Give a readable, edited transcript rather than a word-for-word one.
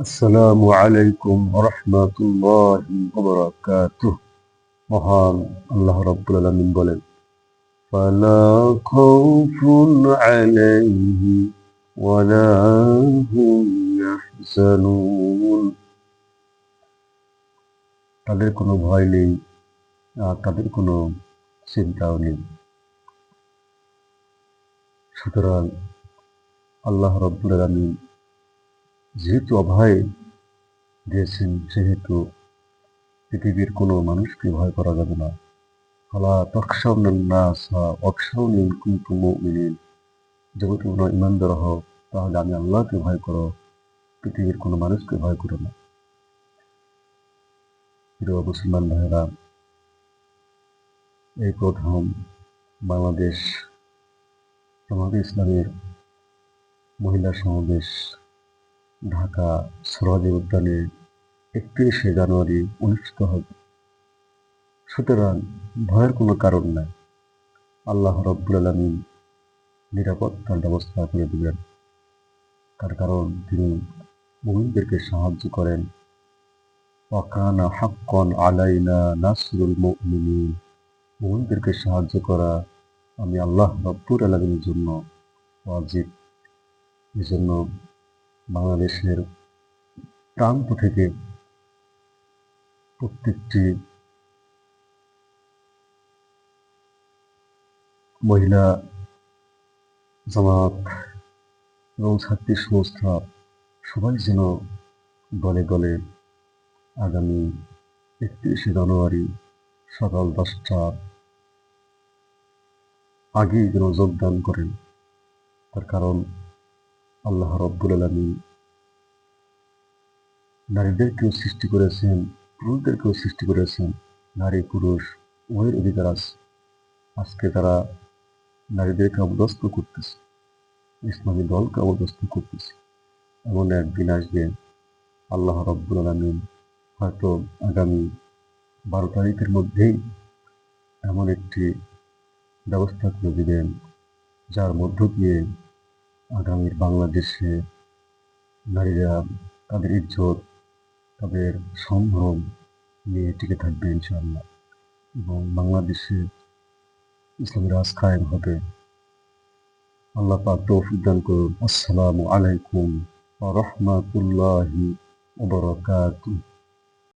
আসসালামু আলাইকুম রহমতুল্লাহি ওয়া মহান আল্লাহ রাব্বুল আলামিন বলেন, ফালা খাউফুন আলাইহিম ওয়ালা হুম ইয়াহজানুন। তাদের কোনো ভয় নেই আর তাদের কোনো চিন্তাও নেই। সুতরাং আল্লাহ রাব্বুল আলামিন যেহেতু অভয় দিয়েছেন, সেহেতু পৃথিবীর কোনো মানুষকে ভয় করা যাবে না। ফালা তাখশাউনান নাসা ওয়াখশাউনি ইন কুনতুম মুমিনিন। যদি তোমরা ইমানদার হও তাহলে আমি আল্লাহকে ভয় করো, পৃথিবীর কোনো মানুষকে ভয় করো না। প্রিয় মুসলমান ভাইয়েরা, এই প্রথম বাংলাদেশ জামায়াতে ইসলামের মহিলা সমাবেশ ঢাকা সোহরাওয়ার্দী উদ্যানে ৩১শে জানুয়ারি অনুষ্ঠিত হবে। সুতরাং ভয়ের কোনো কারণ নাই। আল্লাহ রাব্বুল আলামিন নিরাপত্তার ব্যবস্থা করে দিবেন। তার কারণ তিনি মুমিনদেরকে সাহায্য করেন। ওয়া কানা হাক্কান আলাইনা নাসরুল মুমিনিন। মুমিনদেরকে সাহায্য করা আমি আল্লাহ রাব্বুল আলামিনের জন্য ওয়াজিব। এজন্য বাংলাদেশের প্রান্ত থেকে প্রত্যেকটি মহিলা জামাত এবং ছাত্রী সংস্থা সবাই যেন দলে দলে আগামী ৩১শে জানুয়ারি সকাল ১০টার আগেই যেন যোগদান করেন। তার কারণ আল্লাহ রাব্বুল আলামিন নারীদেরকেও সৃষ্টি করেছেন, পুরুষদেরকেও সৃষ্টি করেছেন। নারী পুরুষ উভয়ের অধিকার আছে। আজকে তারা নারীদেরকে অবদস্থ করতেছে, ইসলামী দলকে অবদস্থ করতেছে। এমন একদিন আসবে, আল্লাহ রাব্বুল আলামিন হয়তো আগামী ১২ তারিখের মধ্যেই এমন একটি ব্যবস্থা করে দিবেন, যার মধ্য দিয়ে আগামীর বাংলাদেশে নারীরা তাদের ইজ্জত, তাদের সম্ভ্রম নিয়ে টিকে থাকবে ইনশাআল্লাহ, এবং বাংলাদেশে ইসলামী রাজ কায়েম হবে। আল্লাহ পাক তৌফিক দান করুন। আসসালামু আলাইকুম ওয়া রাহমাতুল্লাহি ওয়া বারাকাতুহু।